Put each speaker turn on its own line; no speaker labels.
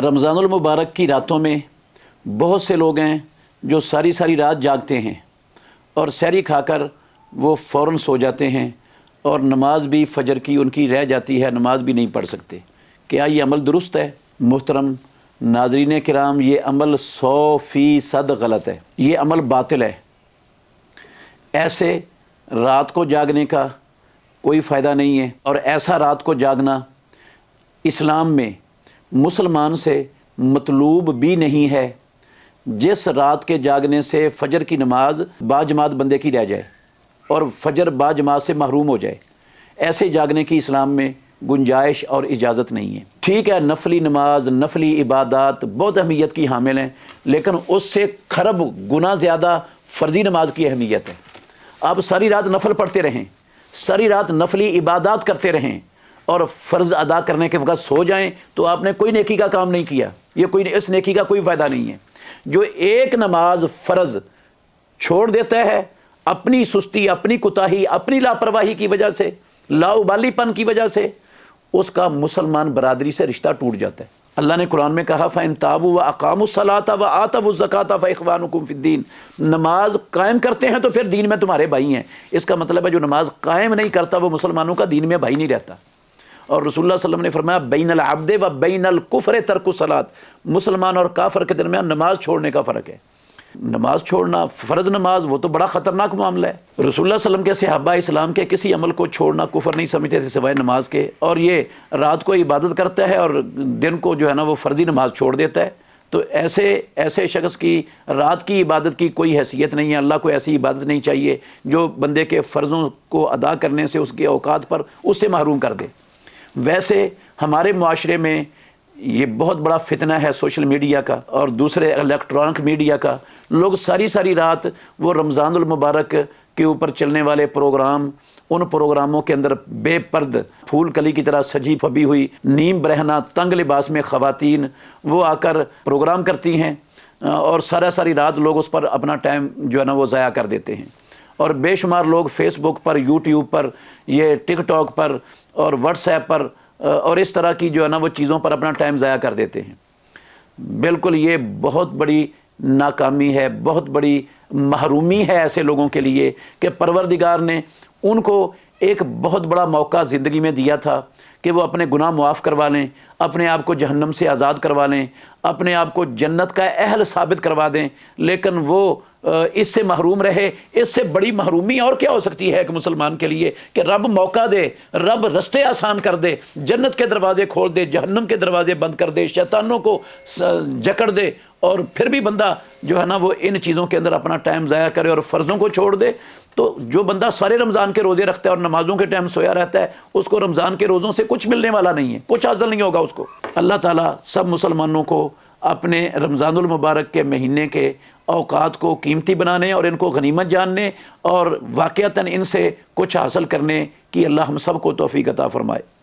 رمضان المبارک کی راتوں میں بہت سے لوگ ہیں جو ساری ساری رات جاگتے ہیں اور سحری کھا کر وہ فوراً سو جاتے ہیں اور نماز بھی فجر کی ان کی رہ جاتی ہے، نماز بھی نہیں پڑھ سکتے۔ کیا یہ عمل درست ہے؟ محترم ناظرین کرام، یہ عمل 100% غلط ہے، یہ عمل باطل ہے۔ ایسے رات کو جاگنے کا کوئی فائدہ نہیں ہے، اور ایسا رات کو جاگنا اسلام میں مسلمان سے مطلوب بھی نہیں ہے جس رات کے جاگنے سے فجر کی نماز باجماعت بندے کی رہ جائے اور فجر باجماعت سے محروم ہو جائے۔ ایسے جاگنے کی اسلام میں گنجائش اور اجازت نہیں ہے۔ ٹھیک ہے، نفلی نماز، نفلی عبادات بہت اہمیت کی حامل ہیں، لیکن اس سے کھرب گنا زیادہ فرضی نماز کی اہمیت ہے۔ آپ ساری رات نفل پڑھتے رہیں، ساری رات نفلی عبادات کرتے رہیں اور فرض ادا کرنے کے وقت سو جائیں تو آپ نے کوئی نیکی کا کام نہیں کیا، اس نیکی کا کوئی فائدہ نہیں ہے۔ جو ایک نماز فرض چھوڑ دیتا ہے اپنی سستی، اپنی کوتاہی، اپنی لاپرواہی کی وجہ سے، لاؤبالی پن کی وجہ سے، اس کا مسلمان برادری سے رشتہ ٹوٹ جاتا ہے۔ اللہ نے قرآن میں کہا فَإِن تَابُوا وَأَقَامُوا الصَّلَاةَ وَآتَوُا الزَّكَاةَ فَإِخْوَانُكُمْ فِي الدِّينِ۔ نماز قائم کرتے ہیں تو پھر دین میں تمہارے بھائی ہیں۔ اس کا مطلب ہے جو نماز قائم نہیں کرتا وہ مسلمانوں کا دین میں بھائی نہیں رہتا۔ اور رسول اللہ صلی اللہ علیہ وسلم نے فرمایا بین العبد و بین الکفر ترک الصلاۃ، مسلمان اور کافر کے درمیان نماز چھوڑنے کا فرق ہے۔ نماز چھوڑنا، فرض نماز، وہ تو بڑا خطرناک معاملہ ہے۔ رسول اللہ صلی اللہ علیہ وسلم کے صحابہ اسلام کے کسی عمل کو چھوڑنا کفر نہیں سمجھتے تھے سوائے نماز کے، اور یہ رات کو عبادت کرتا ہے اور دن کو جو ہے نا وہ فرضی نماز چھوڑ دیتا ہے، تو ایسے شخص کی رات کی عبادت کی کوئی حیثیت نہیں ہے۔ اللہ کو ایسی عبادت نہیں چاہیے جو بندے کے فرضوں کو ادا کرنے سے، اس کے اوقات پر اس سے محروم کر دے۔ ویسے ہمارے معاشرے میں یہ بہت بڑا فتنہ ہے سوشل میڈیا کا اور دوسرے الیکٹرانک میڈیا کا۔ لوگ ساری ساری رات وہ رمضان المبارک کے اوپر چلنے والے پروگرام، ان پروگراموں کے اندر بے پرد پھول کلی کی طرح سجی پھبی ہوئی نیم برہنہ تنگ لباس میں خواتین وہ آ کر پروگرام کرتی ہیں، اور ساری رات لوگ اس پر اپنا ٹائم جو ہے نا وہ ضائع کر دیتے ہیں۔ اور بے شمار لوگ فیس بک پر، یوٹیوب پر، یہ ٹک ٹاک پر اور واٹس ایپ پر اور اس طرح کی جو ہے نا وہ چیزوں پر اپنا ٹائم ضائع کر دیتے ہیں۔ بالکل یہ بہت بڑی ناکامی ہے، بہت بڑی محرومی ہے ایسے لوگوں کے لیے کہ پروردگار نے ان کو ایک بہت بڑا موقع زندگی میں دیا تھا کہ وہ اپنے گناہ معاف کروا لیں، اپنے آپ کو جہنم سے آزاد کروا لیں، اپنے آپ کو جنت کا اہل ثابت کروا دیں، لیکن وہ اس سے محروم رہے۔ اس سے بڑی محرومی اور کیا ہو سکتی ہے ایک مسلمان کے لیے کہ رب موقع دے، رب رستے آسان کر دے، جنت کے دروازے کھول دے، جہنم کے دروازے بند کر دے، شیطانوں کو جکڑ دے، اور پھر بھی بندہ جو ہے نا وہ ان چیزوں کے اندر اپنا ٹائم ضائع کرے اور فرضوں کو چھوڑ دے۔ تو جو بندہ سارے رمضان کے روزے رکھتا ہے اور نمازوں کے ٹائم سویا رہتا ہے، اس کو رمضان کے روزوں سے کچھ ملنے والا نہیں ہے، کچھ حاصل نہیں ہوگا اس کو۔ اللہ تعالیٰ سب مسلمانوں کو اپنے رمضان المبارک کے مہینے کے اوقات کو قیمتی بنانے اور ان کو غنیمت جاننے اور واقعتاً ان سے کچھ حاصل کرنے کی اللہ ہم سب کو توفیق عطا فرمائے۔